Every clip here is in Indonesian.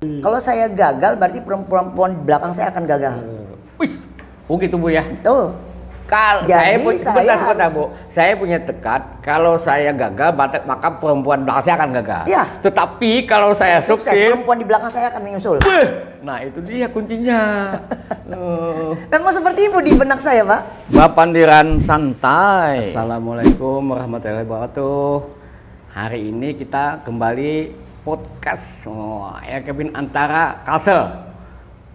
Kalau saya gagal berarti perempuan di belakang saya akan gagal. Wih, oh gitu Bu ya. Tuh. Saya punya sebentar harus... Bu. Saya punya tekad kalau saya gagal maka perempuan belakang saya akan gagal. Ya. Tetapi kalau saya sukses, perempuan di belakang saya akan menyusul. Nah itu dia kuncinya. Memang seperti itu di benak saya, Pak. Bapandiran santai. Assalamualaikum warahmatullahi wabarakatuh. Hari ini kita kembali podcast Kevin Antara Kalsel.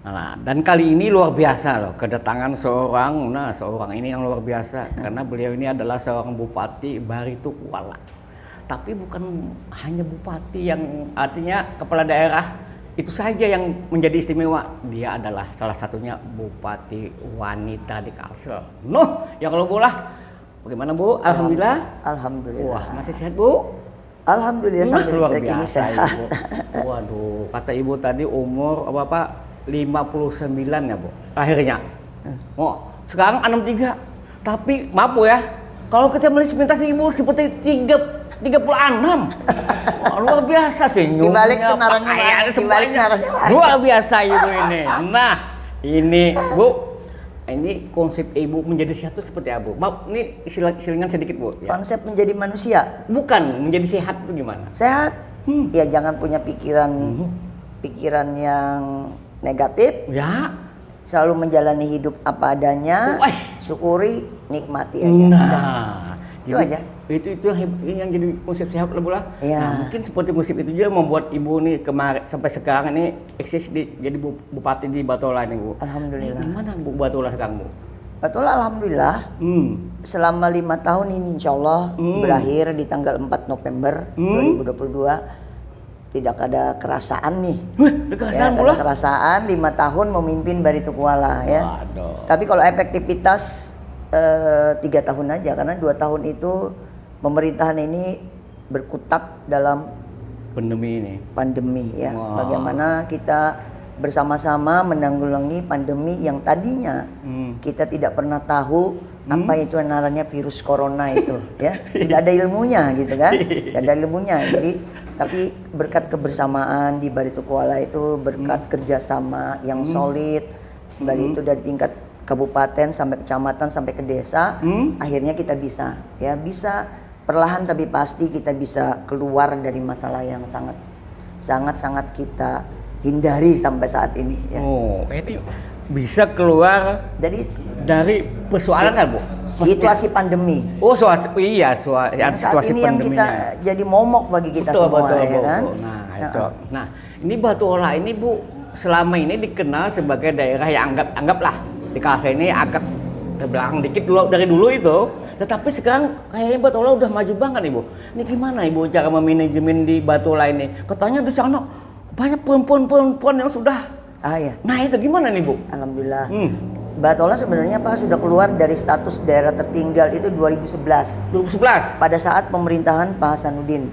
Nah, dan kali ini luar biasa loh, kedatangan seorang ini yang luar biasa karena beliau ini adalah seorang Bupati Baritokuala. Tapi bukan hanya bupati yang artinya kepala daerah itu saja yang menjadi istimewa. Dia adalah salah satunya bupati wanita di Kalsel. Ya kalau bola, bagaimana Bu? Alhamdulillah. Alhamdulillah. Wah, masih sehat Bu? Alhamdulillah sampai luar detik ini biasa sehat. Ibu. Waduh, kata Ibu tadi umur apa Pak? 59 ya Bu, akhirnya. Oh, sekarang 63. Tapi maaf Bu ya, kalau kita melihat sepintas Ibu seperti 36. Wah, luar biasa senyumnya, pakaian semuanya. Luar biasa Ibu ini. Nah, ini Bu, ini konsep Ibu menjadi sehat itu seperti apa Bu? Maaf, ini silingan sedikit Bu. Ya. Konsep menjadi manusia? Bukan, menjadi sehat itu gimana? Sehat? Ya jangan punya pikiran yang negatif, ya, selalu menjalani hidup apa adanya, syukuri, nikmati aja. Nah, itu aja. Itu yang jadi konsep sehat lah Bu lah. Ya. Nah, mungkin seperti konsep itu juga membuat Ibu nih kemarin sampai sekarang ini eksis jadi bupati di Batola nih Bu. Alhamdulillah. Gimana Bu Batola sekarang Bu? Batola alhamdulillah. Selama 5 tahun ini insya Allah berakhir di tanggal 4 November 2022. Tidak ada kerasaan nih. Kerasaan pula? Ada kerasaan 5 tahun memimpin Baritokuala ya. Waduh. Tapi kalau efektivitas 3 tahun aja karena 2 tahun itu pemerintahan ini berkutat dalam pandemi ya. Wow. Bagaimana kita bersama-sama menanggulangi pandemi yang tadinya kita tidak pernah tahu apa itu namanya virus corona itu ya. Tidak ada ilmunya gitu kan. Tidak ada ilmunya. Jadi tapi berkat kebersamaan di Baritokuala itu, berkat kerjasama yang solid, dari itu dari tingkat kabupaten sampai kecamatan sampai ke desa, akhirnya kita bisa perlahan tapi pasti kita bisa keluar dari masalah yang sangat kita hindari sampai saat ini. Ya. Oh, ini bisa keluar dari persoalan kan Bu? Situasi pandemi. Oh, situasi ini pandemi. Yang kita jadi momok bagi kita semua ya kan. Nah, itu. Nah, ini Batola ini Bu selama ini dikenal sebagai daerah yang anggaplah di Kalsel ini agak terbelakang dikit dari dulu itu. Tetapi sekarang kayaknya Batola udah maju banget nih Bu. Ini gimana Ibu cara memanajemen di Batola ini? Katanya di sana banyak perempuan yang sudah. Ya. Nah itu gimana nih Bu? Alhamdulillah. Batola sebenarnya Pak sudah keluar dari status daerah tertinggal itu 2011. Pada saat pemerintahan Pak Hasanuddin.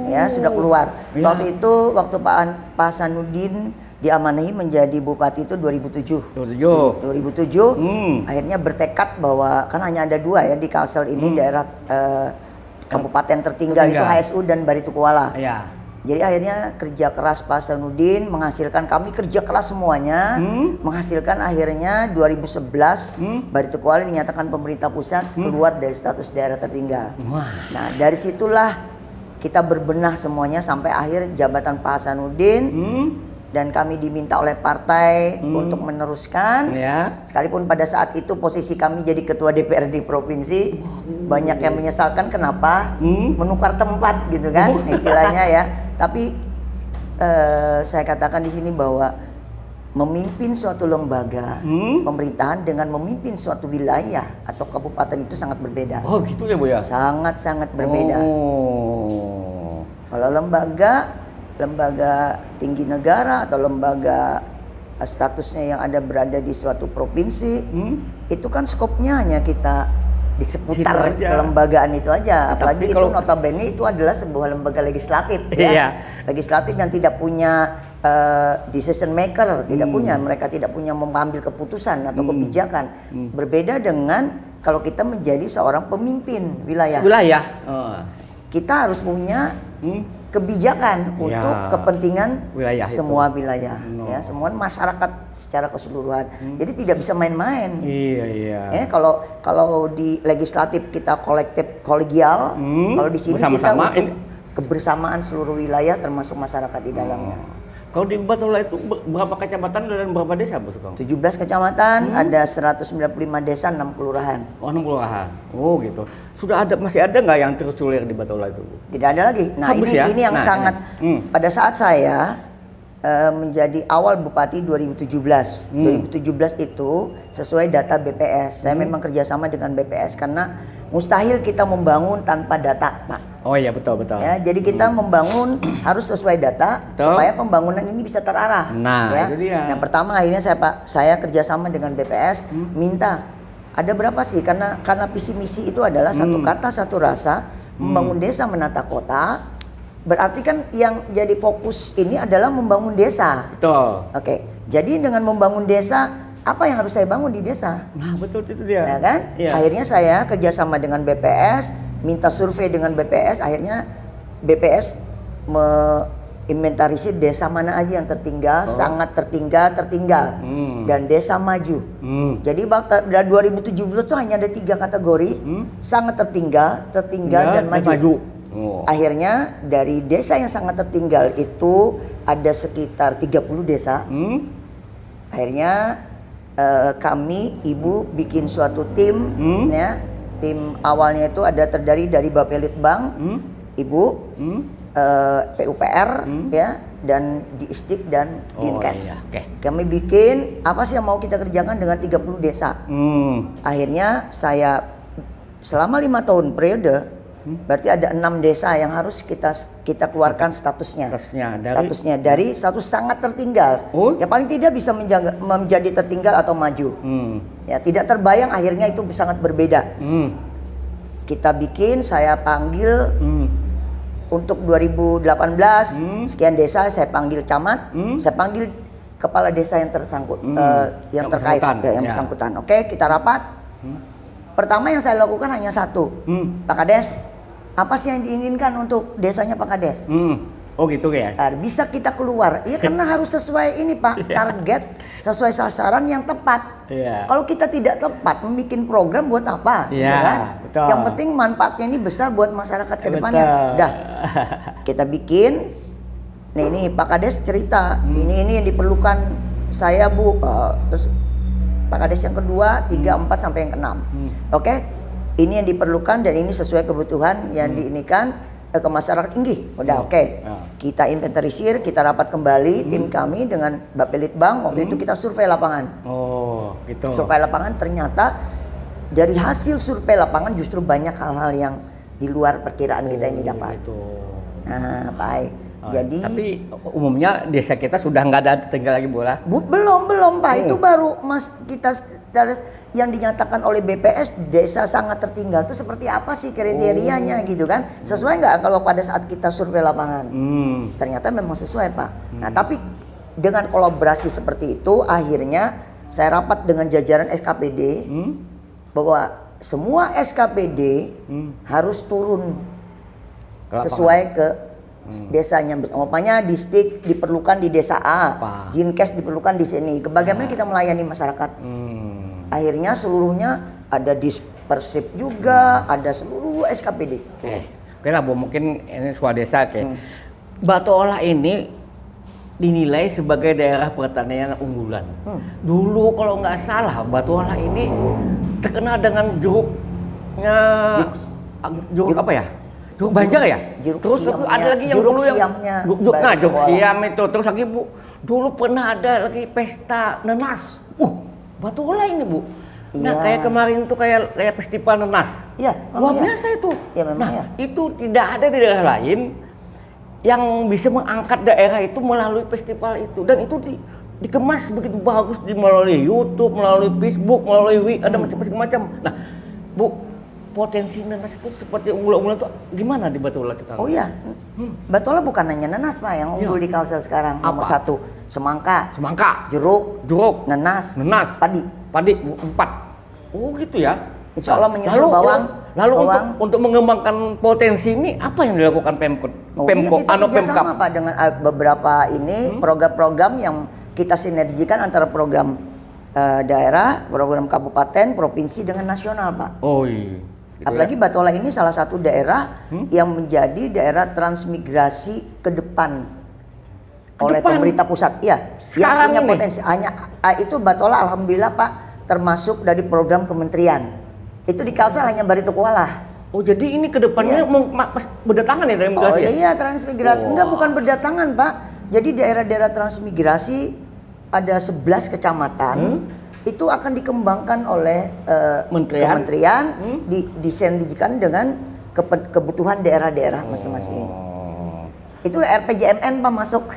Ya, sudah keluar. Ya. Waktu Pak Hasanuddin diamanahi menjadi bupati itu 2007. 2007. Akhirnya bertekad bahwa kan hanya ada 2 ya di Kalsel ini daerah kabupaten tertinggal itu HSU dan Baritokuala. Ya. Jadi akhirnya kerja keras Pak Hasanuddin menghasilkan, kami kerja keras semuanya, menghasilkan akhirnya 2011 Baritokuala dinyatakan pemerintah pusat keluar dari status daerah tertinggal. Nah dari situlah kita berbenah semuanya sampai akhir jabatan Pak Hasanuddin dan kami diminta oleh partai untuk meneruskan. Sekalipun pada saat itu posisi kami jadi ketua DPRD provinsi, banyak yang menyesalkan kenapa menukar tempat gitu kan istilahnya ya. Tapi saya katakan di sini bahwa memimpin suatu lembaga pemerintahan dengan memimpin suatu wilayah atau kabupaten itu sangat berbeda. Oh gitu ya Bu ya? Sangat berbeda. Kalau lembaga tinggi negara atau lembaga statusnya yang ada berada di suatu provinsi itu kan skopnya hanya kita di seputar kelembagaan itu aja. Apalagi itu notabene itu adalah sebuah lembaga legislatif ya. Legislatif yang tidak punya decision maker, mereka tidak punya mengambil keputusan atau kebijakan. Berbeda dengan kalau kita menjadi seorang pemimpin wilayah. Kita harus punya kebijakan untuk kepentingan wilayah semua wilayah, ya semua masyarakat secara keseluruhan. Jadi tidak bisa main-main. Iya. Kalau di legislatif kita kolektif kolegial, kalau di sini kita untuk kebersamaan seluruh wilayah termasuk masyarakat di dalamnya. Kalau di Batola itu berapa kecamatan dan berapa desa, Bu Sugeng? 17 kecamatan, ada 195 desa, 6 kelurahan. Oh, 6 kelurahan. Oh, gitu. Masih ada nggak yang tersulir di Batola itu, Bu? Tidak ada lagi. Nah, ini yang sangat pada saat saya menjadi awal Bupati 2017. 2017 itu sesuai data BPS. Saya memang kerjasama dengan BPS karena mustahil kita membangun tanpa data, Pak. Oh iya, betul. Ya, jadi kita membangun harus sesuai data supaya pembangunan ini bisa terarah. Nah, ya. itu dia. Yang pertama akhirnya saya kerjasama dengan BPS minta ada berapa sih karena visi misi itu adalah satu kata satu rasa membangun desa menata kota. Berarti kan yang jadi fokus ini adalah membangun desa. Betul. Oke. Jadi dengan membangun desa apa yang harus saya bangun di desa? Nah, betul itu dia. Ya kan? Iya. Akhirnya saya kerjasama dengan BPS, minta survei dengan BPS. Akhirnya BPS menginventarisir desa mana aja yang tertinggal, sangat tertinggal, dan desa maju. Jadi dari 2017 itu hanya ada 3 kategori, sangat tertinggal, dan maju. Akhirnya dari desa yang sangat tertinggal itu ada sekitar 30 desa. Akhirnya kami, Ibu bikin suatu tim, ya. Tim awalnya itu ada terdiri dari Bapelitbang, Ibu, PUPR, ya, dan Diisdik dan Dinkes. Iya. Okay. Kami bikin apa sih yang mau kita kerjakan dengan 30 desa. Akhirnya saya selama 5 tahun periode, berarti ada 6 desa yang harus kita keluarkan statusnya dari status sangat tertinggal. Ya paling tidak bisa menjadi tertinggal atau maju. Ya tidak terbayang, akhirnya itu sangat berbeda. Kita bikin, saya panggil untuk 2018 sekian desa, saya panggil camat, saya panggil kepala desa yang tersangkut, yang terkait, yang bersangkutan. Oke, kita rapat. Pertama yang saya lakukan hanya satu, Pak Kades. Apa sih yang diinginkan untuk desanya Pak Kades? Oh gitu ya? Bisa kita keluar, ya karena harus sesuai ini Pak, target, sesuai sasaran yang tepat. Kalau kita tidak tepat, membuat program buat apa? Kan? Betul. Yang penting manfaatnya ini besar buat masyarakat ke depannya. Dah, kita bikin. Nah ini Pak Kades cerita, ini yang diperlukan saya Bu. Terus Pak Kades yang kedua, 3, 4 sampai yang ke-6. Oke? Ini yang diperlukan dan ini sesuai kebutuhan yang diinikan ke masyarakat. Udah oke. Kita inventarisir, kita rapat kembali tim kami dengan Bapelitbang. Waktu itu kita survei lapangan. Oh, gitu. Survei lapangan ternyata dari hasil survei lapangan justru banyak hal-hal yang di luar perkiraan kita ini dapat. Gitu. Nah, baik. Jadi tapi umumnya desa kita sudah nggak ada tertinggal lagi bola. Belum Pak. Itu baru kita dari yang dinyatakan oleh BPS desa sangat tertinggal itu seperti apa sih kriterianya gitu kan? Sesuai nggak kalau pada saat kita survei lapangan? Ternyata memang sesuai Pak. Nah tapi dengan kolaborasi seperti itu akhirnya saya rapat dengan jajaran SKPD bahwa semua SKPD harus turun sesuai ke desanya. Umpamanya Distik diperlukan di desa A, Dinkes diperlukan di sini. Bagaimana kita melayani masyarakat? Akhirnya seluruhnya ada dispersif juga, ada seluruh SKPD. Oke lah Bu, mungkin ini sebuah desa Batola ini dinilai sebagai daerah pertanian unggulan. Dulu kalau nggak salah Batola ini terkenal dengan jeruknya, jeruk apa ya? Jeruk Banjar ya? Terus ada lagi yang dulu yang jeruk siam itu. Terus lagi Bu, dulu pernah ada lagi pesta nenas. Batola ini Bu. Nah kayak kemarin tuh kayak festival nenas. Luar biasa itu. Itu tidak ada di daerah lain yang bisa mengangkat daerah itu melalui festival itu. Dan itu dikemas begitu bagus melalui YouTube, melalui Facebook, melalui ada macam-macam. Nah Bu, potensi nenas itu seperti unggulan-unggulan itu gimana di Batola sekarang? Batola bukan hanya nenas Pak yang unggul di Kalsel sekarang. Nomor 1 semangka, jeruk, nenas, padi 4. Oh gitu ya. Insya Allah menyusul bawang. Lalu untuk mengembangkan potensi ini apa yang dilakukan Pemkot? Pemkot sama Pak dengan beberapa ini program-program yang kita sinergikan antara program daerah, program kabupaten, provinsi dengan nasional, Pak. Oh iya. Gitu apalagi ya? Batola ini salah satu daerah yang menjadi daerah transmigrasi ke depan oleh pemerintah pusat. Iya, yang punya potensi. Hanya itu Batola alhamdulillah Pak termasuk dari program kementerian. Itu di Kalsel hanya Barito Kuala. Oh jadi ini kedepannya berdatangan ya transmigrasi? Oh iya transmigrasi. Enggak, bukan berdatangan Pak. Jadi daerah-daerah transmigrasi ada 11 kecamatan. Itu akan dikembangkan oleh kementerian disinergikan dengan kebutuhan daerah-daerah masing-masing. Itu RPJMN Pak masuk.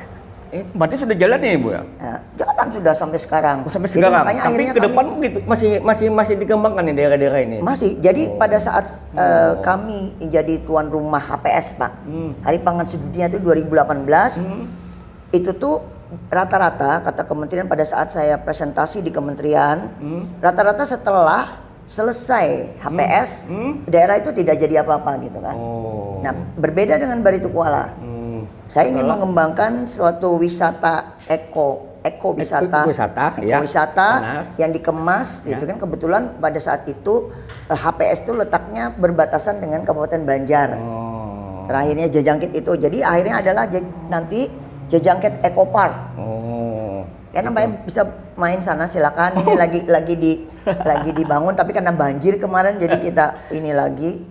Berarti sudah jalan nih Bu ya? Jalan sudah sampai sekarang. Sampai sekarang. Tapi ke depan gitu masih dikembangkan nih daerah-daerah ini. Masih. Jadi pada saat kami jadi tuan rumah HPS Pak, Hari Pangan Sedunia itu 2018, itu tuh rata-rata kata kementerian pada saat saya presentasi di kementerian, rata-rata setelah selesai HPS, daerah itu tidak jadi apa-apa gitu kan. Nah berbeda dengan Barito Kuala. Saya ingin mengembangkan suatu wisata ekowisata yang dikemas, gitu kan. Kebetulan pada saat itu HPS itu letaknya berbatasan dengan Kabupaten Banjar. Terakhirnya Jejangkit itu, jadi akhirnya adalah nanti Jejangkit Eco Park. Ya namanya bisa main sana silakan. Ini lagi dibangun, tapi karena banjir kemarin jadi kita ini lagi.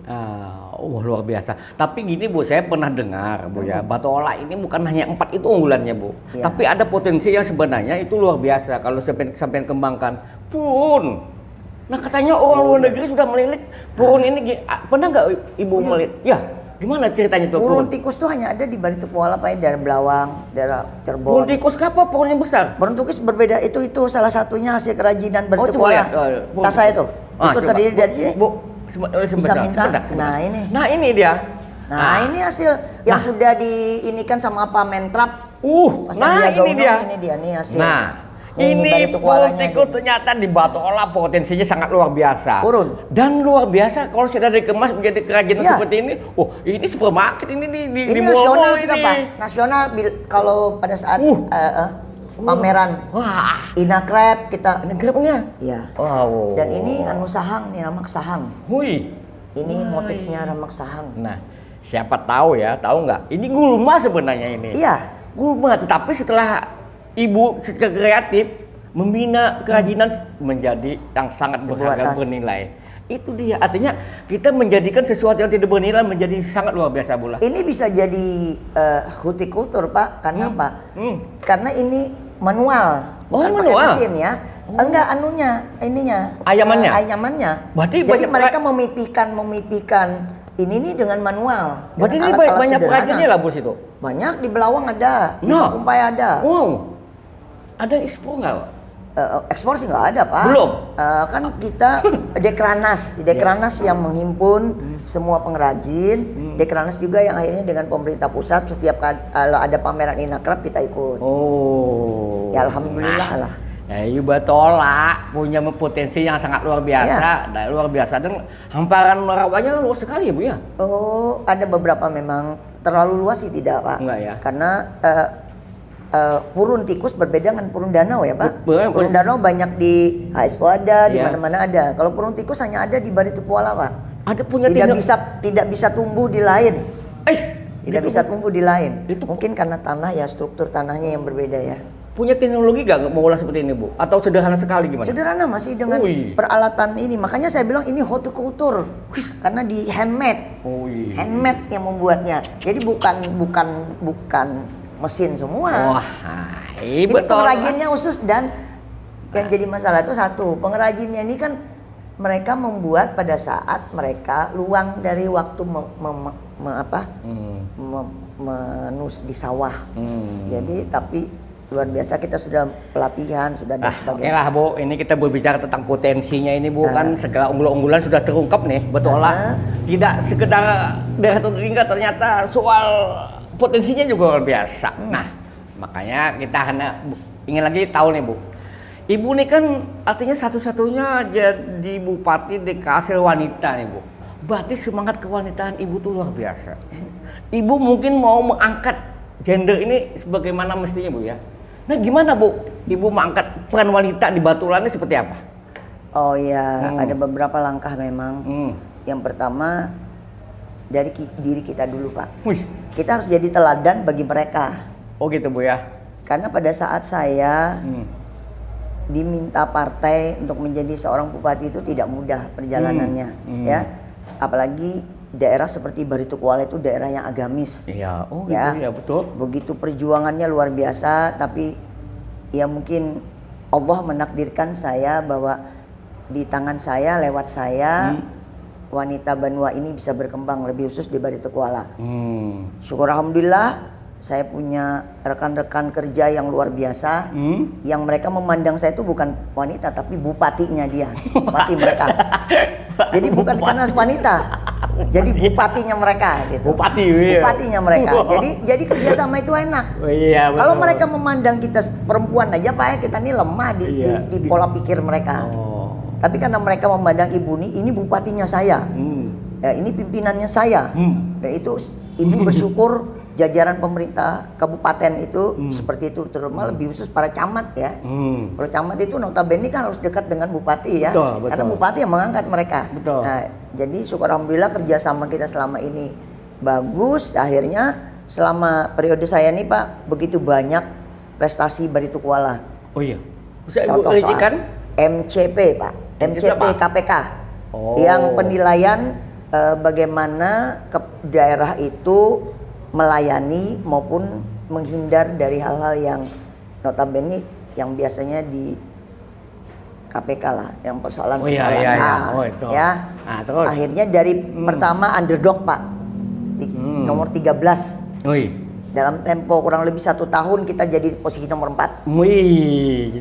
Luar biasa. Tapi gini Bu, saya pernah dengar Bu ya, Batola ini bukan hanya 4 itu unggulannya Bu. Ya. Tapi ada potensi yang sebenarnya itu luar biasa kalau sampai kembangkan. Purun. Nah katanya orang luar negeri sudah melilik purun ini. Pernah nggak Ibu melihat? Ya, gimana ceritanya tuh purun tikus tuh hanya ada di Barito Kuala Pak, daerah Belawang, daerah Cirebon. Purun tikus apa purun yang besar? Purun tikus berbeda, itu salah satunya hasil kerajinan Barito Kuala. Tas saya itu. Itu terdiri dari sini. Bu. Bisa minta. Nah ini dia. Nah ini hasil yang sudah diinikan sama Pak Mentrap. Ini dia. Ini dia nih hasil. Nah ini purun tikus ternyata di Batola potensinya sangat luar biasa. Purun. Dan luar biasa kalau sudah dikemas menjadi kerajinan seperti ini. Ini supermarket ini di nasional sudah Pak. Nasional kalau pada saat pameran Inakrab kita. Inakrabnya? Iya. Wow. Dan ini sahang nih, ramak sahang. Ini motifnya ramak sahang. Nah, siapa tahu nggak? Ini gulma sebenarnya ini. Iya. Gulma, tetapi setelah Ibu secara kreatif membina kerajinan menjadi yang sangat berharga bernilai. Itu dia, artinya kita menjadikan sesuatu yang tidak bernilai menjadi sangat luar biasa Bu. Ini bisa jadi hortikultur Pak, karena apa? Karena ini manual, bukan pakai mesin ya. Enggak ininya. Ayamannya. Berarti jadi mereka memipihkan ini nih dengan manual. Berarti ini banyak perajinnya lah Bu situ. Banyak di Belawang ada, di Kumpai ada. Ada ekspor nggak? Ekspor sih nggak ada Pak. Belum. Kan kita Dekranas yang menghimpun semua pengrajin. Dekranas juga yang akhirnya dengan pemerintah pusat setiap kalau ada pameran Inakrab kita ikut. Ya alhamdulillah lah. Batola punya potensi yang sangat luar biasa, luar biasa, dan hamparan rawannya luas sekali ya Bu ya. Ada beberapa memang terlalu luas sih tidak Pak. Enggak ya. Karena purun tikus berbeda dengan purun danau ya Pak. Purun danau banyak di HSO ada, di mana-mana ada. Kalau purun tikus hanya ada di Barito Kuala Pak. Tidak bisa tumbuh di lain. Tidak bisa tumbuh di lain. Mungkin karena tanah ya, struktur tanahnya yang berbeda ya. Punya teknologi gak mengolah seperti ini Bu? Atau sederhana sekali gimana? Sederhana, masih dengan peralatan ini. Makanya saya bilang ini hortikultur. Karena di handmade. Handmade yang membuatnya. Jadi bukan mesin semua. Ini pengrajinnya khusus, dan yang jadi masalah itu satu, pengrajinnya ini kan mereka membuat pada saat mereka luang dari waktu menus di sawah. Jadi tapi luar biasa, kita sudah pelatihan, sudah dan sebagainya. Oke lah Bu, ini kita berbicara tentang potensinya ini Bu, kan segala unggulan-unggulan sudah terungkap nih, Batola. Tidak sekedar daerah tertinggal, ternyata soal potensinya juga luar biasa. Nah, makanya kita ingin lagi tahu nih Bu. Ibu ini kan artinya satu-satunya jadi bupati di Kalsel wanita nih Bu. Berarti semangat kewanitaan ibu tuh luar biasa. Ibu mungkin mau mengangkat gender ini sebagaimana mestinya Bu ya. Nah gimana Bu, Ibu mengangkat peran wanita di Batulan ini seperti apa? Oh ya, ada beberapa langkah memang. Yang pertama dari diri kita dulu Pak. Wih. Kita harus jadi teladan bagi mereka. Oh gitu Bu ya. Karena pada saat saya diminta partai untuk menjadi seorang bupati itu tidak mudah perjalanannya, ya. Apalagi daerah seperti Barito Kuala itu daerah yang agamis. Iya, oh ya. gitu ya, betul. Begitu perjuangannya luar biasa, tapi ya mungkin Allah menakdirkan saya bahwa di tangan saya, lewat saya, wanita Banua ini bisa berkembang, lebih khusus di Barito Kuala. Syukur alhamdulillah, saya punya rekan-rekan kerja yang luar biasa, yang mereka memandang saya itu bukan wanita, tapi bupatinya dia, bupati mereka. Jadi bukan karena wanita, jadi bupatinya mereka gitu. Bupatinya mereka. Jadi kerjasama itu enak. Oh, iya, kalau mereka memandang kita perempuan aja Pak ya, kita ini lemah di pola pikir mereka. Tapi karena mereka memandang ibu ini bupatinya saya, ya, ini pimpinannya saya, dan itu ibu bersyukur jajaran pemerintah kabupaten itu seperti itu, terutama lebih khusus para camat ya. Kalau camat itu notabene kan harus dekat dengan bupati ya, betul. Karena bupati yang mengangkat mereka. Betul. Nah, jadi syukur alhamdulillah kerjasama kita selama ini bagus. Akhirnya selama periode saya ini Pak, begitu banyak prestasi Barito Kuala. Oh iya. Bisa Ibu ceritakan? MCP Pak, MCP KPK, yang penilaian bagaimana ke daerah itu melayani maupun menghindar dari hal-hal yang notabene yang biasanya di KPK lah, yang persoalan itu. Ya. Nah, terus akhirnya dari pertama underdog Pak, nomor 13. Dalam tempo kurang lebih 1 tahun kita jadi posisi nomor 4.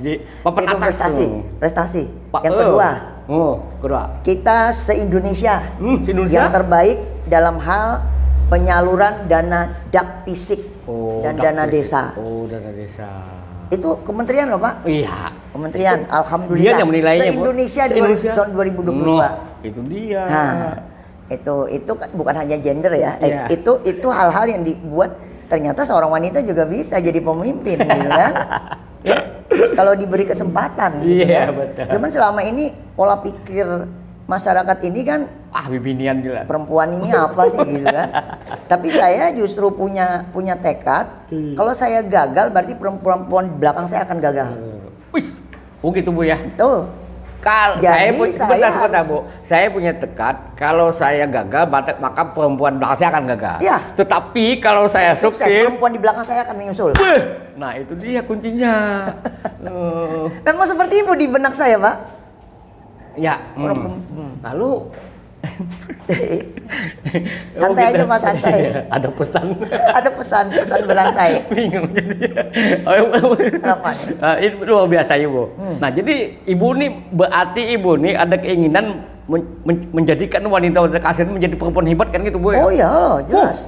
Jadi papan atas prestasi. Yang kedua, kita se-Indonesia yang terbaik dalam hal penyaluran dana dak fisik dan dana desa. Dana desa. Itu kementerian loh Pak. Iya. Kementerian, alhamdulillah. Dia yang menilainya Se-Indonesia tahun 2022. Itu dia. Nah, itu kan bukan hanya gender ya. Itu hal-hal yang dibuat ternyata seorang wanita juga bisa jadi pemimpin gitu kan. Ya, kalau diberi kesempatan gitu ya. Betul. Cuman selama ini pola pikir masyarakat ini kan bibinian juga. Perempuan ini apa sih gitu kan. Tapi saya justru punya tekad. Kalau saya gagal berarti perempuan di belakang saya akan gagal. Oh gitu Bu ya. Tuh. Sebentar Bu. Saya punya tekad, kalau saya gagal maka perempuan belakang saya akan gagal. Ya. Tetapi kalau saya sukses, perempuan di belakang saya akan menyusul. Nah, itu dia kuncinya. Memang seperti itu di benak saya, Pak. Ya. Lalu santai aja Mas, santai. Ada pesan. Ada pesan berantai. Bingung jadi. Apa? Itu luar biasa Ibu. Nah, jadi Ibu nih berarti Ibu nih ada keinginan menjadikan wanita Kalsel menjadi perempuan hebat kan gitu Bu ya? Oh iya, jelas.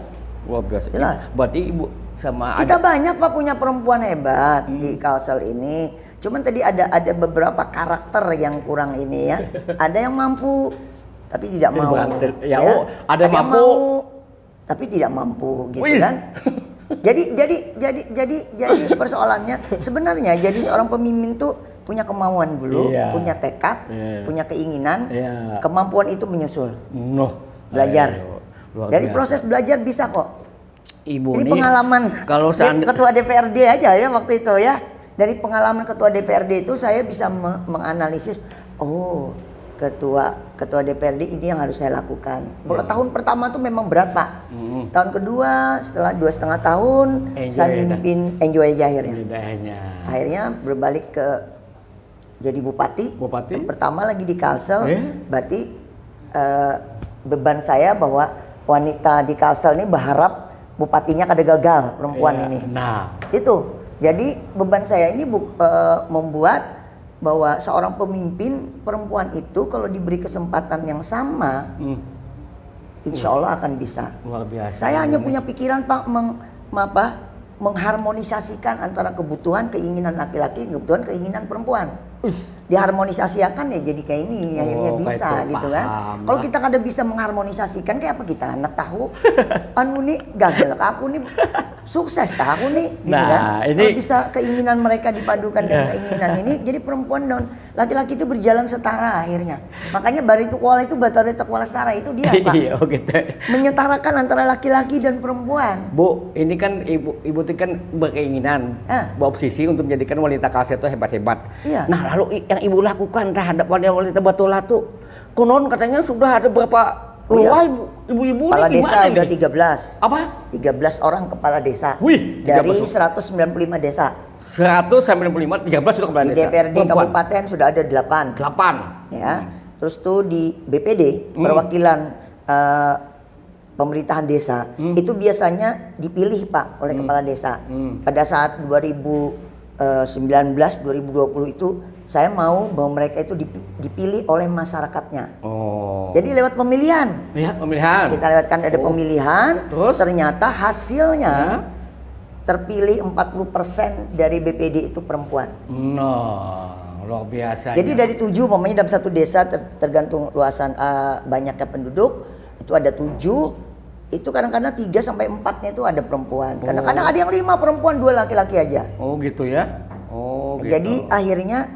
Luar biasa. Jelas. Berarti Ibu sama kita banyak Pak punya perempuan hebat di Kalsel ini. Cuman tadi ada beberapa karakter yang kurang ini ya. Ada yang mampu tapi tidak mau. Ya, ada yang mampu tapi tidak mampu gitu kan. Jadi persoalannya sebenarnya jadi seorang pemimpin tuh punya kemauan dulu, punya tekad, punya keinginan, kemampuan itu menyusul. Belajar. Dari proses belajar bisa kok. Ibu ini pengalaman kalau ketua DPRD aja ya waktu itu ya. Dari pengalaman ketua DPRD itu saya bisa menganalisis, ketua DPRD ini yang harus saya lakukan. Kalau tahun pertama tuh memang berat Pak. Tahun kedua setelah 2,5 tahun saya mimpin enjoy aja akhirnya. Akhirnya berbalik ke jadi bupati. Yang pertama lagi di Kalsel. Berarti beban saya bahwa wanita di Kalsel ini berharap bupatinya kada gagal perempuan ini. Nah, itu. Jadi beban saya ini membuat bahwa seorang pemimpin perempuan itu kalau diberi kesempatan yang sama, insya Allah akan bisa. Luar biasa. Saya hanya punya pikiran Pak mengharmonisasikan antara kebutuhan keinginan laki-laki, kebutuhan keinginan perempuan. diharmonisasikan ya jadi kayak ini akhirnya bisa gitu kan. Kalau kita kada bisa mengharmonisasikan kayak apa kita anak tahu anu nih gagal ke aku nih sukses ke aku nih gitu kan. Kalau bisa keinginan mereka dipadukan dengan keinginan ini jadi perempuan dan laki-laki itu berjalan setara akhirnya. Makanya Baritukwala itu Batorita Kuala Setara itu dia Pak. Iya, gitu. Menyetarakan antara laki-laki dan perempuan. Bu, ini kan ibu itu kan berkeinginan, berobsesi untuk menjadikan wanita Kalsel itu hebat-hebat. Iya. Nah, lalu yang ibu lakukan terhadap wanita Batola tuh, konon katanya sudah ada berapa ibu-ibu kepala ini desa gimana udah nih? 13. Apa? 13 orang kepala desa. Wih, dari 195 desa. 195, 13 sudah kepala Di desa. DPRD kabupaten sudah ada 8. 8. Ya. Terus tuh di BPD perwakilan pemerintahan desa itu biasanya dipilih Pak oleh kepala desa. Pada saat 2019 2020 itu saya mau bahwa mereka itu dipilih oleh masyarakatnya. Jadi lewat pemilihan. Lihat pemilihan. Kita lewatkan ada pemilihan. Terus ternyata hasilnya terpilih 40% dari BPD itu perempuan. Nah, luar biasa. Jadi dari 7 umpamanya dalam satu desa tergantung luasan banyaknya penduduk itu ada 7. Itu kadang-kadang 3 sampai 4-nya itu ada perempuan. Kadang-kadang ada yang 5 perempuan 2 laki-laki aja. Oh gitu ya. Oh gitu. Jadi akhirnya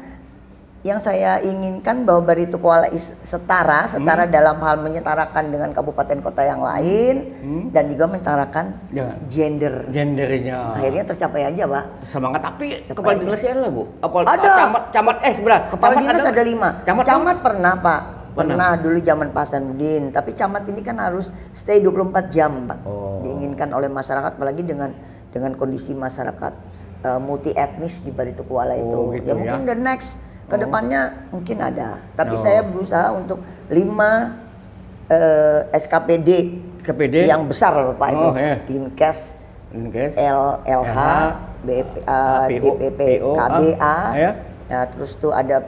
yang saya inginkan bahwa Baritukwala setara dalam hal menyetarakan dengan kabupaten kota yang lain dan juga menyetarakan gendernya. Akhirnya tercapai aja Pak. Semangat tapi kepala dinasnya ada Bu? Ada. Camat sebenarnya. Kepala dinas ada 5. Camat pernah Pak. Pernah dulu zaman Pak Hasanuddin. Tapi camat ini kan harus stay 24 jam Pak. Diinginkan oleh masyarakat apalagi dengan kondisi masyarakat multi etnis di Baritukwala itu. Gitu mungkin the next kedepannya mungkin ada, tapi saya berusaha untuk 5 SKPD yang besar Pak itu, Dinkes, LH, DPP, KBA, ya terus tuh ada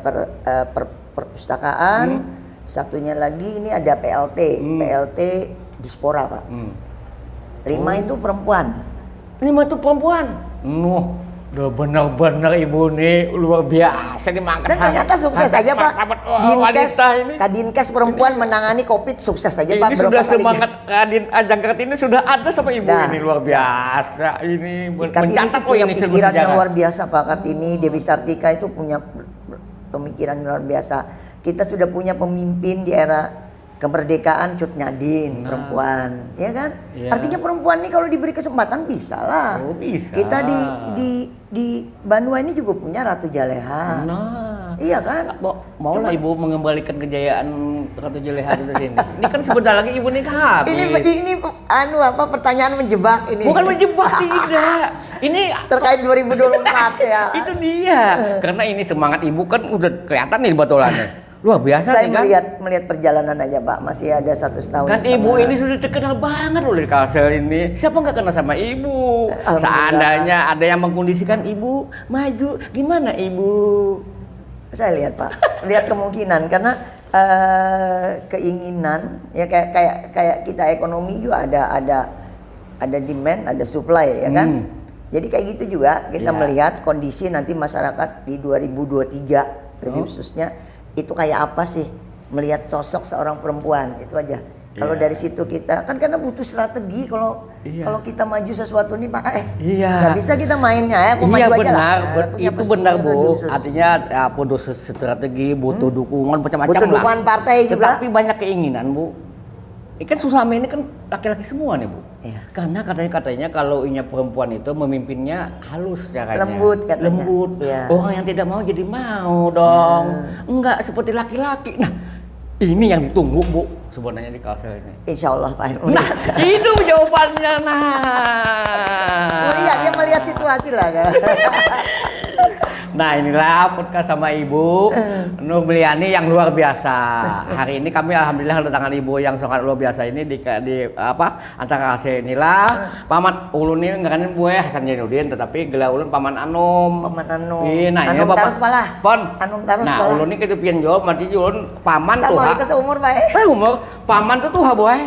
perpustakaan, satunya lagi ini ada PLT Dispora Pak. 5 itu perempuan. 5 itu perempuan. Udah benar-benar ibu nih luar biasa nih mangkat. Dan ternyata sukses aja Pak. Kadinkes perempuan menangani COVID sukses aja Pak. Ini sudah semangat Jakarta ini sudah ada sama ibu ini luar biasa. Ini mencatat ini pemikirannya luar biasa Pak Kartini. Dewi Sartika itu punya pemikiran luar biasa. Kita sudah punya pemimpin di era kemerdekaan Cut Nyadin, perempuan, ya kan? Ya. Artinya perempuan ini kalau diberi kesempatan bisa lah. Bisa. Kita di Banua ini juga punya Ratu Jaleha. Iya kan? Maulah ibu mengembalikan kejayaan Ratu Jaleha itu sini. Ini kan sebentar lagi ibu nikah. Ini pertanyaan menjebak ini. Bukan menjebak tidak. Ini terkait 2024 ya. Itu dia. Karena ini semangat ibu kan udah kelihatan nih batolannya. Luar biasa saya nih kan? melihat perjalanan aja Pak, masih ada 1 tahun. Kan ibu ini sudah terkenal banget loh di Kalsel ini. Siapa nggak kenal sama ibu? Seandainya ada yang mengkondisikan ibu maju, gimana ibu? Saya lihat Pak, lihat kemungkinan karena keinginan ya kayak kita ekonomi juga ada demand, ada supply ya kan. Jadi kayak gitu juga kita melihat kondisi nanti masyarakat di 2023 lebih khususnya. Itu kayak apa sih melihat sosok seorang perempuan itu aja. Kalau dari situ kita kan karena butuh strategi kalau kita maju sesuatu nih Pak. Nggak bisa kita mainnya maju aja lah. Itu benar Bu. Artinya butuh strategi, butuh dukungan macam-macam lah. Butuh dukungan partai juga. Tapi banyak keinginan Bu. Ini kan selama ini kan laki-laki semua nih Bu. Karena katanya kalau inya perempuan itu memimpinnya halus caranya. Lembut katanya. Orang yang tidak mau jadi mau dong. Enggak seperti laki-laki. Nah ini yang ditunggu Bu sebenarnya di Kalsel ini. Insya Allah Pak Herman. Nah itu jawabannya dia melihat situasi lah kan. Nah inilah podcast sama Ibu Nurmiliani yang luar biasa. Hari ini kami alhamdulillah kedatangan Ibu yang sangat luar biasa ini di antara Kalsel inilah Paman Ulun ini ngaranin Bu Hasan Jainuddin tetapi gelar ulun Paman Anum. Nah ini Bapak Pon. Nah ulun ini ketepian jawab mati ulun Paman tuh. Sama kita seumur Pak. Umur Paman tuh ha boy.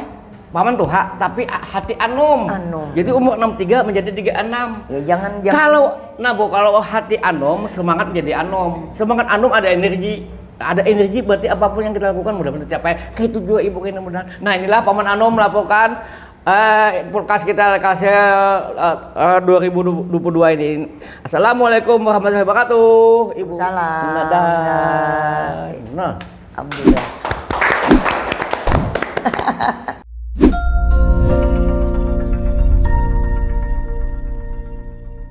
Paman tuh tapi hati anom. Jadi umur 63 menjadi 36. Ya jangan. Kalau hati anom, semangat menjadi anom. Semangat anom ada energi. Ada energi berarti apapun yang kita lakukan mudah-mudahan tercapai. Kayak itu juga ibu kita mudah-mudahan. Nah, inilah Paman Anom melaporkan podcast kita Kalsel 2022 ini. Assalamualaikum warahmatullahi wabarakatuh. Ibu. Salam. Nah. Alhamdulillah.